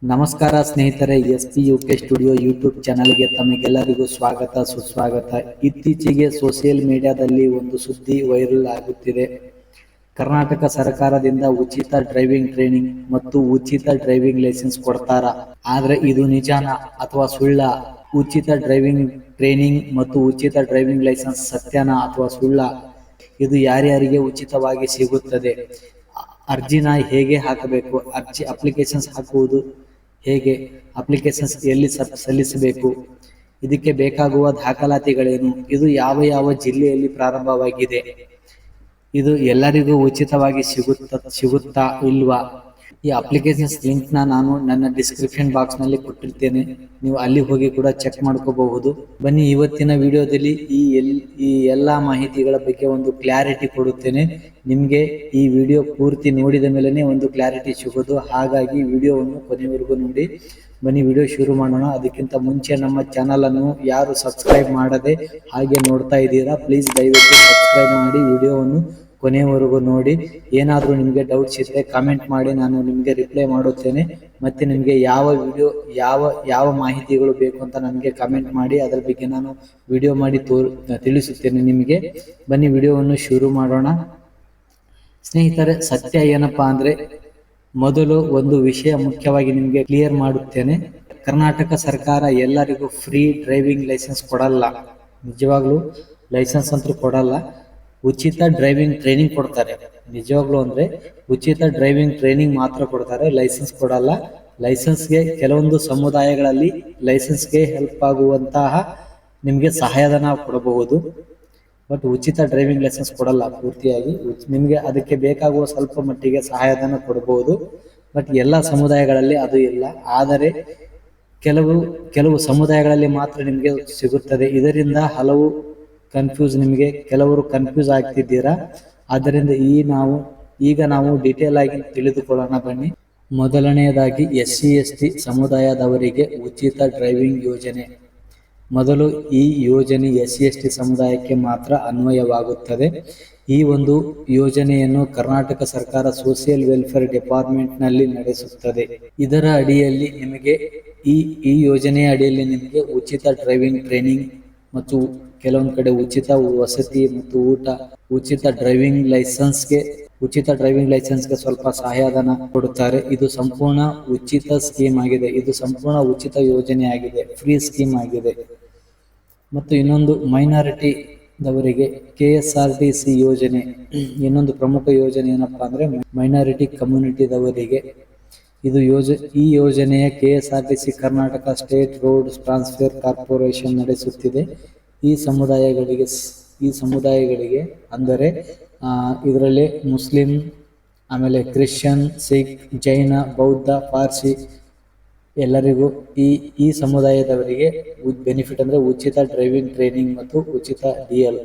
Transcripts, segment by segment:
ನಮಸ್ಕಾರ ಸ್ನೇಹಿತರೆ, SPUK studio YouTube ಚಾನಲ್ಗೆ ತಮಗೆಲ್ಲರಿಗೂ ಸ್ವಾಗತ ಸುಸ್ವಾಗತ. ಇತ್ತೀಚೆಗೆ ಸೋಷಿಯಲ್ ಮೀಡಿಯಾದಲ್ಲಿ ಒಂದು ಸುದ್ದಿ ವೈರಲ್ ಆಗುತ್ತಿದೆ. ಕರ್ನಾಟಕ ಸರ್ಕಾರದಿಂದ ಉಚಿತ ಡ್ರೈವಿಂಗ್ ಟ್ರೈನಿಂಗ್ ಮತ್ತು ಉಚಿತ ಡ್ರೈವಿಂಗ್ ಲೈಸೆನ್ಸ್ ಕೊಡ್ತಾರ. ಆದ್ರೆ ಇದು ನಿಜಾನಾ ಅಥವಾ ಸುಳ್ಳ? ಉಚಿತ ಡ್ರೈವಿಂಗ್ ಟ್ರೈನಿಂಗ್ ಮತ್ತು ಉಚಿತ ಡ್ರೈವಿಂಗ್ ಲೈಸೆನ್ಸ್ ಸತ್ಯನಾ ಅಥವಾ ಸುಳ್ಳ? ಇದು ಯಾರ್ಯಾರಿಗೆ ಉಚಿತವಾಗಿ ಸಿಗುತ್ತದೆ? ಅರ್ಜಿನ ಹೇಗೆ ಹಾಕಬೇಕು? ಅಪ್ಲಿಕೇಶನ್ಸ್ ಹಾಕುವುದು ಹೇಗೆ? ಅಪ್ಲಿಕೇಶನ್ಸ್ ಎಲ್ಲಿ ಸಲ್ಲಿಸಬೇಕು? ಇದಕ್ಕೆ ಬೇಕಾಗುವ ದಾಖಲಾತಿಗಳೇನು? ಇದು ಯಾವ ಯಾವ ಜಿಲ್ಲೆಯಲ್ಲಿ ಪ್ರಾರಂಭವಾಗಿದೆ? ಇದು ಎಲ್ಲರಿಗೂ ಉಚಿತವಾಗಿ ಸಿಗುತ್ತಾ ಇಲ್ವಾ? ಈ ಅಪ್ಲಿಕೇಶನ್ಸ್ ಲಿಂಕ್ನ ನಾನು ನನ್ನ ಡಿಸ್ಕ್ರಿಪ್ಷನ್ ಬಾಕ್ಸ್ನಲ್ಲಿ ಕೊಟ್ಟಿರ್ತೇನೆ, ನೀವು ಅಲ್ಲಿ ಹೋಗಿ ಕೂಡ ಚೆಕ್ ಮಾಡ್ಕೋಬಹುದು. ಬನ್ನಿ, ಇವತ್ತಿನ ವಿಡಿಯೋದಲ್ಲಿ ಈ ಎಲ್ಲ ಮಾಹಿತಿಗಳ ಬಗ್ಗೆ ಒಂದು ಕ್ಲಾರಿಟಿ ಕೊಡುತ್ತೇನೆ. ನಿಮಗೆ ಈ ವಿಡಿಯೋ ಪೂರ್ತಿ ನೋಡಿದ ಮೇಲೇ ಒಂದು ಕ್ಲಾರಿಟಿ ಸಿಗೋದು, ಹಾಗಾಗಿ ವಿಡಿಯೋವನ್ನು ಕೊನೆವರೆಗೂ ನೋಡಿ. ಬನ್ನಿ ವಿಡಿಯೋ ಶುರು ಮಾಡೋಣ. ಅದಕ್ಕಿಂತ ಮುಂಚೆ ನಮ್ಮ ಚಾನಲನ್ನು ಯಾರು ಸಬ್ಸ್ಕ್ರೈಬ್ ಮಾಡದೆ ಹಾಗೆ ನೋಡ್ತಾ ಇದ್ದೀರಾ, ಪ್ಲೀಸ್ ದಯವಿಟ್ಟು ಸಬ್ಸ್ಕ್ರೈಬ್ ಮಾಡಿ ವಿಡಿಯೋವನ್ನು ಕೊನೆಯವರೆಗೂ ನೋಡಿ. ಏನಾದರೂ ನಿಮಗೆ ಡೌಟ್ಸ್ ಇದ್ದರೆ ಕಾಮೆಂಟ್ ಮಾಡಿ, ನಾನು ನಿಮಗೆ ರಿಪ್ಲೈ ಮಾಡುತ್ತೇನೆ. ಮತ್ತು ನಿಮಗೆ ಯಾವ ವಿಡಿಯೋ ಯಾವ ಮಾಹಿತಿಗಳು ಬೇಕು ಅಂತ ನನಗೆ ಕಾಮೆಂಟ್ ಮಾಡಿ, ಅದರ ಬಗ್ಗೆ ನಾನು ವಿಡಿಯೋ ಮಾಡಿ ತಿಳಿಸುತ್ತೇನೆ ನಿಮಗೆ. ಬನ್ನಿ ವಿಡಿಯೋವನ್ನು ಶುರು ಮಾಡೋಣ. ಸ್ನೇಹಿತರೆ, ಸತ್ಯ ಏನಪ್ಪಾ ಅಂದರೆ, ಮೊದಲು ಒಂದು ವಿಷಯ ಮುಖ್ಯವಾಗಿ ನಿಮಗೆ ಕ್ಲಿಯರ್ ಮಾಡುತ್ತೇನೆ. ಕರ್ನಾಟಕ ಸರ್ಕಾರ ಎಲ್ಲರಿಗೂ ಫ್ರೀ ಡ್ರೈವಿಂಗ್ ಲೈಸೆನ್ಸ್ ಕೊಡಲ್ಲ. ನಿಜವಾಗ್ಲೂ ಲೈಸೆನ್ಸ್ ಅಂತೂ ಕೊಡಲ್ಲ, ಉಚಿತ ಡ್ರೈವಿಂಗ್ ಟ್ರೈನಿಂಗ್ ಕೊಡ್ತಾರೆ. ನಿಜವಾಗ್ಲೂ ಅಂದರೆ ಉಚಿತ ಡ್ರೈವಿಂಗ್ ಟ್ರೈನಿಂಗ್ ಮಾತ್ರ ಕೊಡ್ತಾರೆ, ಲೈಸೆನ್ಸ್ ಕೊಡಲ್ಲ. ಲೈಸೆನ್ಸ್ಗೆ ಕೆಲವೊಂದು ಸಮುದಾಯಗಳಲ್ಲಿ ಲೈಸೆನ್ಸ್ಗೆ ಹೆಲ್ಪ್ ಆಗುವಂತಹ ನಿಮಗೆ ಸಹಾಯಧನ ಕೊಡಬಹುದು, ಬಟ್ ಉಚಿತ ಡ್ರೈವಿಂಗ್ ಲೈಸೆನ್ಸ್ ಕೊಡಲ್ಲ ಪೂರ್ತಿಯಾಗಿ. ನಿಮಗೆ ಅದಕ್ಕೆ ಬೇಕಾಗುವ ಸ್ವಲ್ಪ ಮಟ್ಟಿಗೆ ಸಹಾಯಧನ ಕೊಡಬಹುದು, ಬಟ್ ಎಲ್ಲ ಸಮುದಾಯಗಳಲ್ಲಿ ಅದು ಇಲ್ಲ. ಆದರೆ ಕೆಲವು ಸಮುದಾಯಗಳಲ್ಲಿ ಮಾತ್ರ ನಿಮಗೆ ಸಿಗುತ್ತದೆ. ಇದರಿಂದ ಹಲವು ಕೆಲವರು ಕನ್ಫ್ಯೂಸ್ ಆಗ್ತಿದ್ದೀರಾ. ಆದ್ದರಿಂದ ಈಗ ನಾವು ಡೀಟೇಲ್ ಆಗಿ ತಿಳಿದುಕೊಳ್ಳೋಣ ಬನ್ನಿ. ಮೊದಲನೆಯದಾಗಿ SC/ST ಸಮುದಾಯದವರಿಗೆ ಉಚಿತ ಡ್ರೈವಿಂಗ್ ಯೋಜನೆ. ಮೊದಲು ಈ ಯೋಜನೆ SC/ST ಸಮುದಾಯಕ್ಕೆ ಮಾತ್ರ ಅನ್ವಯವಾಗುತ್ತದೆ. ಈ ಒಂದು ಯೋಜನೆಯನ್ನು ಕರ್ನಾಟಕ ಸರ್ಕಾರ ಸೋಷಿಯಲ್ ವೆಲ್ಫೇರ್ ಡಿಪಾರ್ಟ್ಮೆಂಟ್ನಲ್ಲಿ ನಡೆಸುತ್ತದೆ. ಇದರ ಅಡಿಯಲ್ಲಿ ನಿಮಗೆ ಈ ಯೋಜನೆಯ ಅಡಿಯಲ್ಲಿ ನಿಮಗೆ ಉಚಿತ ಡ್ರೈವಿಂಗ್ ಟ್ರೈನಿಂಗ್ ಮತ್ತು ಕೆಲವೊಂದು ಕಡೆ ಉಚಿತ ವಸತಿ ಮತ್ತು ಊಟ, ಉಚಿತ ಡ್ರೈವಿಂಗ್ ಲೈಸೆನ್ಸ್ಗೆ ಸ್ವಲ್ಪ ಸಹಾಯಧನ ಕೊಡುತ್ತಾರೆ. ಇದು ಸಂಪೂರ್ಣ ಉಚಿತ ಸ್ಕೀಮ್ ಆಗಿದೆ. ಇದು ಸಂಪೂರ್ಣ ಉಚಿತ ಯೋಜನೆ ಆಗಿದೆ, ಫ್ರೀ ಸ್ಕೀಮ್ ಆಗಿದೆ. ಮತ್ತು ಇನ್ನೊಂದು ಮೈನಾರಿಟಿ ದವರಿಗೆ KSRTC ಯೋಜನೆ, ಇನ್ನೊಂದು ಪ್ರಮುಖ ಯೋಜನೆ ಏನಪ್ಪಾ ಅಂದ್ರೆ ಮೈನಾರಿಟಿ ಕಮ್ಯುನಿಟಿದವರಿಗೆ. ಈ ಯೋಜನೆಯ KSRTC Karnataka state road transfer corporation ನಡೆಸುತ್ತಿದೆ. ಈ ಸಮುದಾಯಗಳಿಗೆ ಅಂದರೆ ಇದರಲ್ಲಿ ಮುಸ್ಲಿಂ, ಆಮೇಲೆ ಕ್ರಿಶ್ಚಿಯನ್, ಸಿಖ್, ಜೈನ, ಬೌದ್ಧ, ಪಾರ್ಸಿ ಎಲ್ಲರಿಗೂ ಈ ಸಮುದಾಯದವರಿಗೆ ಬೆನಿಫಿಟ್ ಅಂದರೆ ಉಚಿತ ಡ್ರೈವಿಂಗ್ ಟ್ರೈನಿಂಗ್ ಮತ್ತು ಉಚಿತ DL,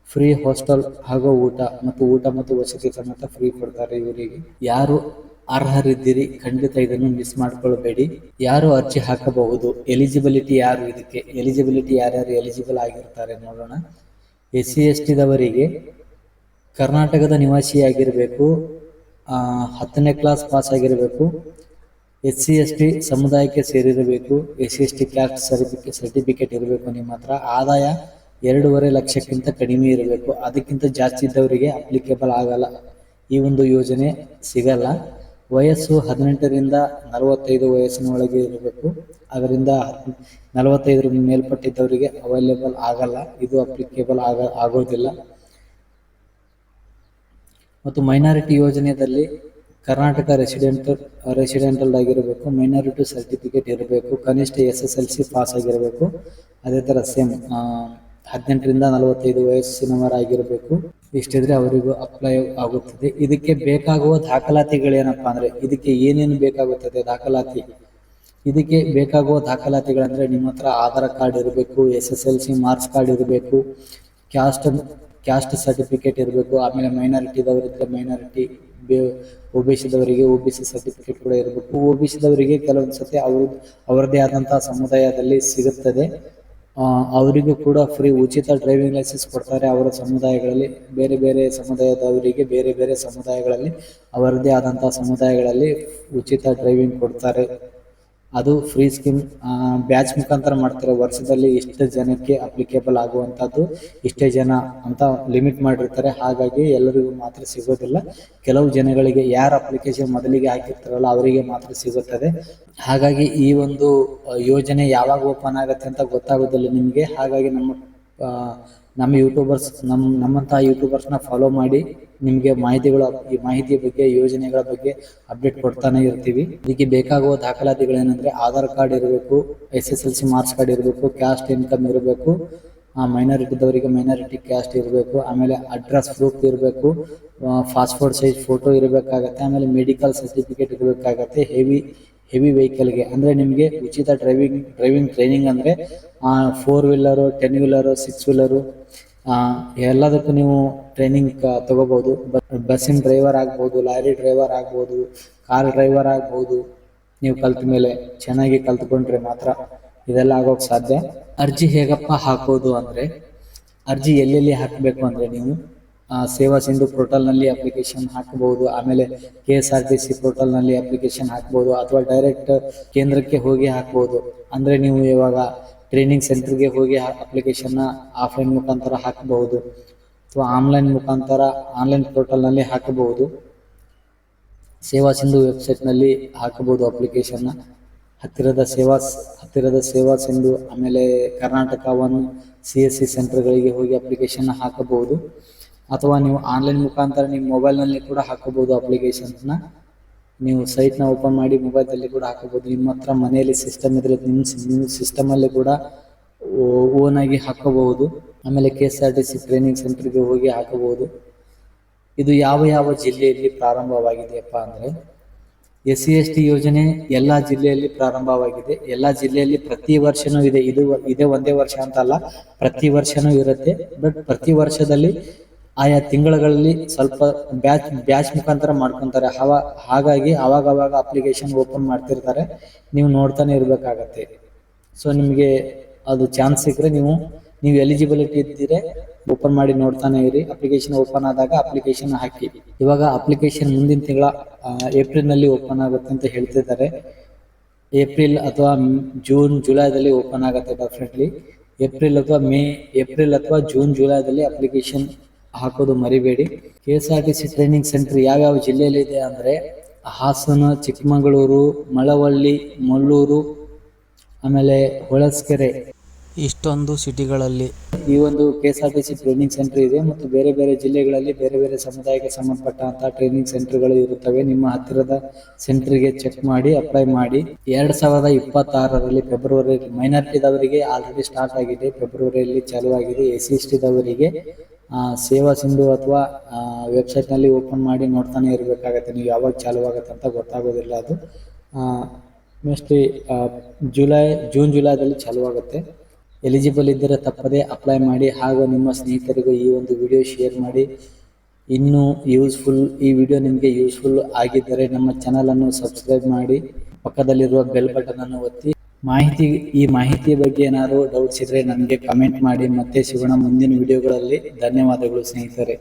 ಫ್ರೀ ಹಾಸ್ಟೆಲ್ ಹಾಗೂ ಊಟ ಮತ್ತು ವಸತಿ ಸಮೇತ ಫ್ರೀ ಕೊಡ್ತಾರೆ ಇವರಿಗೆ. ಯಾರು ಅರ್ಹರಿದ್ದೀರಿ, ಖಂಡಿತ ಇದನ್ನು ಮಿಸ್ ಮಾಡ್ಕೊಳ್ಬೇಡಿ. ಯಾರು ಅರ್ಜಿ ಹಾಕಬಹುದು? ಎಲಿಜಿಬಿಲಿಟಿ ಯಾರು? ಇದಕ್ಕೆ ಎಲಿಜಿಬಿಲಿಟಿ ಯಾರ್ಯಾರು ಎಲಿಜಿಬಲ್ ಆಗಿರ್ತಾರೆ ನೋಡೋಣ. SC/ST ದವರಿಗೆ ಕರ್ನಾಟಕದ ನಿವಾಸಿಯಾಗಿರಬೇಕು, 10ನೇ ಕ್ಲಾಸ್ ಪಾಸ್ ಆಗಿರಬೇಕು, SC/ST ಸಮುದಾಯಕ್ಕೆ ಸೇರಿರಬೇಕು, SC/ST ಕ್ಯಾಸ್ಟ್ ಸರ್ಟಿಫಿಕೇಟ್ ಇರಬೇಕು ನಿಮ್ಮ ಹತ್ರ, ಆದಾಯ 2.5 ಲಕ್ಷಕ್ಕಿಂತ ಕಡಿಮೆ ಇರಬೇಕು. ಅದಕ್ಕಿಂತ ಜಾಸ್ತಿ ಇದ್ದವರಿಗೆ ಅಪ್ಲಿಕೇಬಲ್ ಆಗಲ್ಲ, ಈ ಒಂದು ಯೋಜನೆ ಸಿಗಲ್ಲ. ವಯಸ್ಸು 18ರಿಂದ 45 ವಯಸ್ಸಿನ ಒಳಗೆ ಇರಬೇಕು. ಅದರಿಂದ 45 ಮೇಲ್ಪಟ್ಟಿದ್ದವರಿಗೆ ಅವೈಲೇಬಲ್ ಆಗಲ್ಲ, ಇದು ಅಪ್ಲಿಕೇಬಲ್ ಆಗೋದಿಲ್ಲ. ಮತ್ತು ಮೈನಾರಿಟಿ ಯೋಜನೆಯಲ್ಲಿ ಕರ್ನಾಟಕ ರೆಸಿಡೆಂಟಲ್ ಆಗಿರಬೇಕು, ಮೈನಾರಿಟಿ ಸರ್ಟಿಫಿಕೇಟ್ ಇರಬೇಕು, ಕನಿಷ್ಠ SSLC ಪಾಸ್ ಆಗಿರಬೇಕು. ಅದೇ ಥರ ಸೇಮ್ 18ರಿಂದ 45 ವಯಸ್ಸಿನವರಾಗಿರಬೇಕು. ಇಷ್ಟಿದ್ರೆ ಅವರಿಗೂ ಅಪ್ಲೈ ಆಗುತ್ತದೆ. ಇದಕ್ಕೆ ಬೇಕಾಗುವ ದಾಖಲಾತಿಗಳೇನಪ್ಪ ಅಂದರೆ, ಇದಕ್ಕೆ ಏನೇನು ಬೇಕಾಗುತ್ತದೆ ದಾಖಲಾತಿ? ಇದಕ್ಕೆ ಬೇಕಾಗುವ ದಾಖಲಾತಿಗಳಂದರೆ ನಿಮ್ಮ ಹತ್ರ ಆಧಾರ್ ಕಾರ್ಡ್ ಇರಬೇಕು, SSLC ಮಾರ್ಕ್ಸ್ ಕಾರ್ಡ್ ಇರಬೇಕು, ಕ್ಯಾಸ್ಟ್ ಸರ್ಟಿಫಿಕೇಟ್ ಇರಬೇಕು. ಆಮೇಲೆ ಮೈನಾರಿಟಿದವರಿದ್ದರೆ ಮೈನಾರಿಟಿ, OBC ದವರಿಗೆ OBC ಸರ್ಟಿಫಿಕೇಟ್ ಕೂಡ ಇರಬೇಕು. OBC ದವರಿಗೆ ಕೆಲವೊಂದು ಸತಿ ಅವರದೇ ಆದಂತಹ ಸಮುದಾಯದಲ್ಲಿ ಸಿಗುತ್ತದೆ, ಅವರಿಗೂ ಕೂಡ ಫ್ರೀ ಉಚಿತ ಡ್ರೈವಿಂಗ್ ಲೈಸೆನ್ಸ್ ಕೊಡ್ತಾರೆ. ಅವರ ಸಮುದಾಯಗಳಲ್ಲಿ ಬೇರೆ ಬೇರೆ ಸಮುದಾಯದವರಿಗೆ ಬೇರೆ ಬೇರೆ ಸಮುದಾಯಗಳಲ್ಲಿ ಅವರದೇ ಆದಂತಹ ಸಮುದಾಯಗಳಲ್ಲಿ ಉಚಿತ ಡ್ರೈವಿಂಗ್ ಕೊಡ್ತಾರೆ. ಅದು ಫ್ರೀ ಸ್ಕೀಮ್ ಬ್ಯಾಚ್ ಮುಖಾಂತರ ಮಾಡ್ತಾರೆ. ವರ್ಷದಲ್ಲಿ ಇಷ್ಟು ಜನಕ್ಕೆ ಅಪ್ಲಿಕೇಬಲ್ ಆಗುವಂಥದ್ದು ಇಷ್ಟೇ ಜನ ಅಂತ ಲಿಮಿಟ್ ಮಾಡಿರ್ತಾರೆ. ಹಾಗಾಗಿ ಎಲ್ಲರಿಗೂ ಮಾತ್ರ ಸಿಗೋದಿಲ್ಲ. ಕೆಲವು ಜನಗಳಿಗೆ ಯಾರು ಅಪ್ಲಿಕೇಶನ್ ಮೊದಲಿಗೆ ಹಾಕಿರ್ತಾರಲ್ಲ ಅವರಿಗೆ ಮಾತ್ರ ಸಿಗುತ್ತದೆ. ಹಾಗಾಗಿ ಈ ಒಂದು ಯೋಜನೆ ಯಾವಾಗ ಓಪನ್ ಆಗುತ್ತೆ ಅಂತ ಗೊತ್ತಾಗೋದಿಲ್ಲ ನಿಮಗೆ. ಹಾಗಾಗಿ ನಮ್ಮ ಯೂಟ್ಯೂಬರ್ಸ್ ನಮ್ಮಂತಹ ಯೂಟ್ಯೂಬರ್ಸ್ನ ಫಾಲೋ ಮಾಡಿ ನಿಮಗೆ ಈ ಮಾಹಿತಿ ಬಗ್ಗೆ ಯೋಜನೆಗಳ ಬಗ್ಗೆ ಅಪ್ಡೇಟ್ ಕೊಡ್ತಾನೆ ಇರ್ತೀವಿ. ಇದಕ್ಕೆ ಬೇಕಾಗುವ ದಾಖಲಾತಿಗಳೇನೆಂದರೆ ಆಧಾರ್ ಕಾರ್ಡ್ ಇರಬೇಕು, SSLC ಮಾರ್ಕ್ಸ್ ಕಾರ್ಡ್ ಇರಬೇಕು, ಕ್ಯಾಸ್ಟ್ ಇನ್ಕಮ್ ಇರಬೇಕು, ಮೈನಾರಿಟಿ ಇದ್ದವರಿಗೆ ಮೈನಾರಿಟಿ ಕ್ಯಾಸ್ಟ್ ಇರಬೇಕು, ಆಮೇಲೆ ಅಡ್ರೆಸ್ ಪ್ರೂಫ್ ಇರಬೇಕು, ಪಾಸ್ಪೋರ್ಟ್ ಸೈಜ್ ಫೋಟೋ ಇರಬೇಕಾಗತ್ತೆ, ಆಮೇಲೆ ಮೆಡಿಕಲ್ ಸರ್ಟಿಫಿಕೇಟ್ ಇರಬೇಕಾಗತ್ತೆ. ಹೆವಿ ವೆಹಿಕಲ್ಗೆ ಅಂದರೆ ನಿಮಗೆ ಉಚಿತ ಡ್ರೈವಿಂಗ್ ಟ್ರೈನಿಂಗ್ ಅಂದರೆ 4 ವೀಲರು, 10 ವೀಲರು, 6 ವೀಲರು ಎಲ್ಲದಕ್ಕೂ ನೀವು ಟ್ರೈನಿಂಗ್ ತಗೋಬಹುದು. ಬಸ್ಸಿನ ಡ್ರೈವರ್ ಆಗ್ಬೋದು, ಲಾರಿ ಡ್ರೈವರ್ ಆಗ್ಬೋದು, ಕಾರ್ ಡ್ರೈವರ್ ಆಗ್ಬೋದು. ನೀವು ಕಲ್ತ ಮೇಲೆ ಚೆನ್ನಾಗಿ ಕಲ್ತ್ಕೊಂಡ್ರೆ ಮಾತ್ರ ಇದೆಲ್ಲ ಆಗೋಕ್ಕೆ ಸಾಧ್ಯ. ಅರ್ಜಿ ಹೇಗಪ್ಪ ಹಾಕೋದು ಅಂದರೆ, ಅರ್ಜಿ ಎಲ್ಲೆಲ್ಲಿ ಹಾಕಬೇಕು ಅಂದರೆ ನೀವು ಸೇವಾ ಸಿಂಧು ಪೋರ್ಟಲ್ನಲ್ಲಿ ಅಪ್ಲಿಕೇಶನ್ ಹಾಕಬಹುದು. ಆಮೇಲೆ KSRTC ಪೋರ್ಟಲ್ನಲ್ಲಿ ಅಪ್ಲಿಕೇಶನ್ ಹಾಕ್ಬೋದು, ಅಥವಾ ಡೈರೆಕ್ಟ್ ಕೇಂದ್ರಕ್ಕೆ ಹೋಗಿ ಹಾಕ್ಬೋದು. ಅಂದರೆ ನೀವು ಇವಾಗ ಟ್ರೈನಿಂಗ್ ಸೆಂಟರ್ಗೆ ಹೋಗಿ ಅಪ್ಲಿಕೇಶನ್ನ ಆಫ್ಲೈನ್ ಮುಖಾಂತರ ಹಾಕಬಹುದು, ಅಥವಾ ಆನ್ಲೈನ್ ಪೋರ್ಟಲ್ನಲ್ಲಿ ಹಾಕಬಹುದು. ಸೇವಾ ಸಿಂಧು ವೆಬ್ಸೈಟ್ನಲ್ಲಿ ಹಾಕಬಹುದು ಅಪ್ಲಿಕೇಶನ್ನ. ಹತ್ತಿರದ ಸೇವಾ ಸಿಂಧು ಆಮೇಲೆ ಕರ್ನಾಟಕ CSC ಸೆಂಟರ್ಗಳಿಗೆ ಹೋಗಿ ಅಪ್ಲಿಕೇಶನ್ ಹಾಕಬಹುದು. ಅಥವಾ ನೀವು ಆನ್ಲೈನ್ ಮುಖಾಂತರ ನಿಮ್ಮ ಮೊಬೈಲ್ನಲ್ಲಿ ಕೂಡ ಹಾಕಬಹುದು ಅಪ್ಲಿಕೇಶನ್ನ. ನೀವು ಸೈಟ್ನ ಓಪನ್ ಮಾಡಿ ಮೊಬೈಲಲ್ಲಿ ಕೂಡ ಹಾಕಬಹುದು. ನಿಮ್ಮ ಹತ್ರ ಮನೆಯಲ್ಲಿ ಸಿಸ್ಟಮ್ ಇದ್ರೆ ನಿಮ್ಮ ಸಿಸ್ಟಮಲ್ಲಿ ಕೂಡ ಓನಾಗಿ ಹಾಕಬಹುದು. ಆಮೇಲೆ KSRTC ಟ್ರೈನಿಂಗ್ ಸೆಂಟರ್ಗೆ ಹೋಗಿ ಹಾಕಬಹುದು. ಇದು ಯಾವ ಜಿಲ್ಲೆಯಲ್ಲಿ ಪ್ರಾರಂಭವಾಗಿದೆಯಪ್ಪ ಅಂದರೆ, SC/ST ಯೋಜನೆ ಎಲ್ಲ ಜಿಲ್ಲೆಯಲ್ಲಿ ಪ್ರಾರಂಭವಾಗಿದೆ. ಎಲ್ಲ ಜಿಲ್ಲೆಯಲ್ಲಿ ಪ್ರತಿ ವರ್ಷನೂ ಇದೆ. ಇದೇ ಒಂದೇ ವರ್ಷ ಅಂತಲ್ಲ, ಪ್ರತಿ ವರ್ಷನೂ ಇರುತ್ತೆ. ಬಟ್ ಪ್ರತಿ ವರ್ಷದಲ್ಲಿ ಆಯಾ ತಿಂಗಳಲ್ಲಿ ಸ್ವಲ್ಪ ಬ್ಯಾಚ್ ಮುಖಾಂತರ ಮಾಡ್ಕೊತಾರೆ. ಹಾಗಾಗಿ ಅವಾಗ ಅಪ್ಲಿಕೇಶನ್ ಓಪನ್ ಮಾಡ್ತಿರ್ತಾರೆ, ನೀವು ನೋಡ್ತಾನೆ ಇರಬೇಕಾಗತ್ತೆ. ಸೊ ನಿಮಗೆ ಅದು ಚಾನ್ಸ್ ಸಿಕ್ಕರೆ ನೀವು ಎಲಿಜಿಬಿಲಿಟಿ ಇದ್ದರೆ ಓಪನ್ ಮಾಡಿ ನೋಡ್ತಾನೆ ಇರಿ. ಅಪ್ಲಿಕೇಶನ್ ಓಪನ್ ಆದಾಗ ಅಪ್ಲಿಕೇಶನ್ ಹಾಕಿ. ಇವಾಗ ಅಪ್ಲಿಕೇಶನ್ ಮುಂದಿನ ತಿಂಗಳ ಏಪ್ರಿಲ್ನಲ್ಲಿ ಓಪನ್ ಆಗುತ್ತೆ ಅಂತ ಹೇಳ್ತಿದ್ದಾರೆ. ಏಪ್ರಿಲ್ ಅಥವಾ ಜೂನ್ ಜುಲೈದಲ್ಲಿ ಓಪನ್ ಆಗುತ್ತೆ ಡೆಫಿನೆಟ್ಲಿ. ಏಪ್ರಿಲ್ ಅಥವಾ ಜೂನ್ ಜುಲೈದಲ್ಲಿ ಅಪ್ಲಿಕೇಶನ್ ಹಾಕೋದು ಮರಿಬೇಡಿ. KSRTC ಟ್ರೈನಿಂಗ್ ಸೆಂಟರ್ ಯಾವ್ಯಾವ ಜಿಲ್ಲೆಯಲ್ಲಿದೆ ಅಂದರೆ, ಹಾಸನ, ಚಿಕ್ಕಮಗಳೂರು, ಮಳವಳ್ಳಿ, ಮುಳ್ಳೂರು, ಆಮೇಲೆ ಹೊಳಸ್ಕೆರೆ, ಇಷ್ಟೊಂದು ಸಿಟಿಗಳಲ್ಲಿ ಈ ಒಂದು KSRTC ಟ್ರೈನಿಂಗ್ ಸೆಂಟರ್ ಇದೆ. ಮತ್ತು ಬೇರೆ ಬೇರೆ ಜಿಲ್ಲೆಗಳಲ್ಲಿ ಬೇರೆ ಬೇರೆ ಸಮುದಾಯಕ್ಕೆ ಸಂಬಂಧಪಟ್ಟಂತಹ ಟ್ರೈನಿಂಗ್ ಸೆಂಟರ್ಗಳು ಇರುತ್ತವೆ. ನಿಮ್ಮ ಹತ್ತಿರದ ಸೆಂಟರ್ಗೆ ಚೆಕ್ ಮಾಡಿ ಅಪ್ಲೈ ಮಾಡಿ. 2026ರಲ್ಲಿ ಫೆಬ್ರವರಿ ಮೈನಾರಿಟಿದವರಿಗೆ ಆಲ್ರೆಡಿ ಸ್ಟಾರ್ಟ್ ಆಗಿದೆ, ಫೆಬ್ರವರಿಯಲ್ಲಿ ಚಾಲೂ ಆಗಿದೆ. SC/ST ಸೇವಾ ಸಿಂಧು ಅಥವಾ ವೆಬ್ಸೈಟ್ನಲ್ಲಿ ಓಪನ್ ಮಾಡಿ ನೋಡ್ತಾನೆ ಇರಬೇಕಾಗತ್ತೆ. ನೀವು ಯಾವಾಗ ಚಾಲೂ ಆಗುತ್ತೆ ಅಂತ ಗೊತ್ತಾಗೋದಿಲ್ಲ. ಅದು ಮೋಸ್ಟ್ಲಿ ಜೂನ್ ಜುಲೈದಲ್ಲಿ ಚಾಲೂ ಆಗುತ್ತೆ. ಎಲಿಜಿಬಲ್ ಇದ್ದರೆ ತಪ್ಪದೆ ಅಪ್ಲೈ ಮಾಡಿ. ಹಾಗೂ ನಿಮ್ಮ ಸ್ನೇಹಿತರಿಗೂ ಈ ಒಂದು ವಿಡಿಯೋ ಶೇರ್ ಮಾಡಿ. ಇನ್ನೂ ಈ ವಿಡಿಯೋ ನಿಮಗೆ ಯೂಸ್ಫುಲ್ ಆಗಿದ್ದರೆ ನಮ್ಮ ಚಾನಲನ್ನು ಸಬ್ಸ್ಕ್ರೈಬ್ ಮಾಡಿ, ಪಕ್ಕದಲ್ಲಿರುವ ಬೆಲ್ ಬಟನ್ ಅನ್ನು ಒತ್ತಿ. ಈ ಮಾಹಿತಿ ಬಗ್ಗೆ ಏನಾದರೂ ಡೌಟ್ಸ್ ಇದ್ದರೆ ನನಗೆ ಕಮೆಂಟ್ ಮಾಡಿ. ಮತ್ತೆ ಸಿಗೋಣ ಮುಂದಿನ ವಿಡಿಯೋಗಳಲ್ಲಿ. ಧನ್ಯವಾದಗಳು ಸ್ನೇಹಿತರೆ.